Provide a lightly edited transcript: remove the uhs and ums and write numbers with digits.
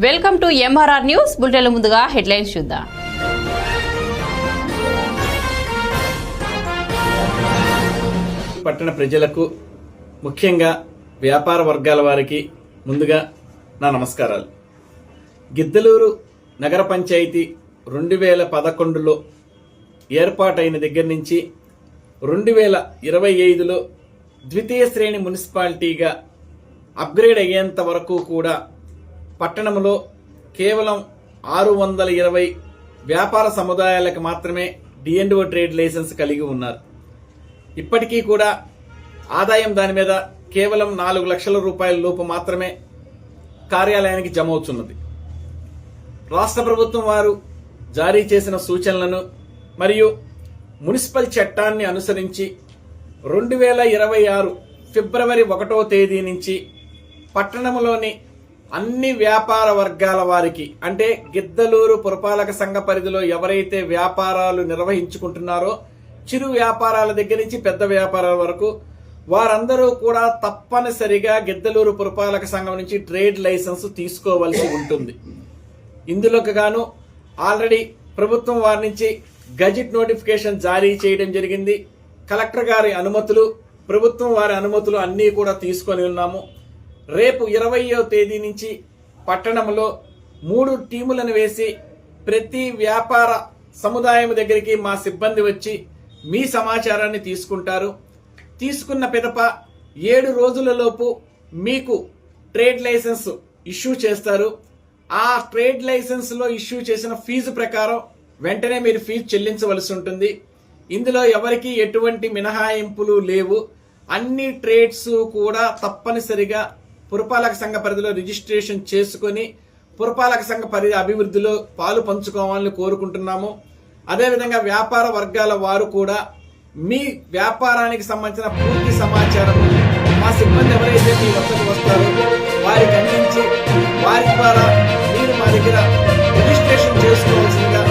Welcome to MRR news బులెటిన్ల ముందుగా headlines చూద్దాం. పట్టణ ప్రజలకు ముఖ్యంగా వ్యాపార వర్గాల వారికి ముందుగా నా నమస్కారాలు. గిద్దలూరు నగర పంచాయతీ 2011లో ఏర్పాటైన దగ్గర నుంచి 2025లో ద్వితీయ శ్రేణి మున్సిపాలిటీగా అప్గ్రేడ్ అయ్యేంత వరకు కూడా పట్టణంలో కేవలం 620 వ్యాపార సముదాయాలకు మాత్రమే D&O ట్రేడ్ లైసెన్స్ కలిగి ఉన్నారు. ఇప్పటికీ కూడా ఆదాయం దాని మీద కేవలం 4 లక్షల రూపాయల లోపు మాత్రమే కార్యాలయానికి జమ అవుతున్నది. రాష్ట్ర ప్రభుత్వం వారు జారీ చేసిన సూచనలను మరియు మున్సిపల్ చట్టాన్ని అనుసరించి 2026 ఫిబ్రవరి 1వ తేదీ నుంచి పట్టణంలోని అన్ని వ్యాపార వర్గాల వారికి, అంటే గిద్దలూరు పురపాలక సంఘ పరిధిలో ఎవరైతే వ్యాపారాలు నిర్వహించుకుంటున్నారో చిరు వ్యాపారాల దగ్గర నుంచి పెద్ద వ్యాపారాల వరకు వారందరూ కూడా తప్పనిసరిగా గిద్దలూరు పురపాలక సంఘం నుంచి ట్రేడ్ లైసెన్స్ తీసుకోవాల్సి ఉంటుంది. ఇందులోకి గాను ఆల్రెడీ ప్రభుత్వం వారి నుంచి గజెట్ నోటిఫికేషన్ జారీ చేయడం జరిగింది. కలెక్టర్ గారి అనుమతులు, ప్రభుత్వం వారి అనుమతులు అన్నీ కూడా తీసుకొని ఉన్నాము. రేపు 20వ తేదీ నుంచి పట్టణంలో 3 టీములను వేసి ప్రతి వ్యాపార సముదాయం దగ్గరికి మా సిబ్బంది వచ్చి మీ సమాచారాన్ని తీసుకుంటారు. తీసుకున్న పిదప 7 రోజులలోపు మీకు ట్రేడ్ లైసెన్స్ ఇష్యూ చేస్తారు. ఆ ట్రేడ్ లైసెన్స్ లో ఇష్యూ చేసిన ఫీజు ప్రకారం వెంటనే మీరు ఫీజు చెల్లించవలసి ఉంటుంది. ఇందులో ఎవరికి ఎటువంటి మినహాయింపులు లేవు. అన్ని ట్రేడ్స్ కూడా తప్పనిసరిగా పురపాలక సంఘ పరిధిలో రిజిస్ట్రేషన్ చేసుకుని పురపాలక సంఘ పరిధి అభివృద్ధిలో పాలు పంచుకోవాలని కోరుకుంటున్నాము. అదేవిధంగా వ్యాపార వర్గాల వారు కూడా మీ వ్యాపారానికి సంబంధించిన పూర్తి సమాచారం మా సిబ్బంది ఎవరైతే మీ వద్దకు వస్తారో వారికి అందించి వారి ద్వారా మీరు మా దగ్గర రిజిస్ట్రేషన్ చేసుకోవాల్సిందిగా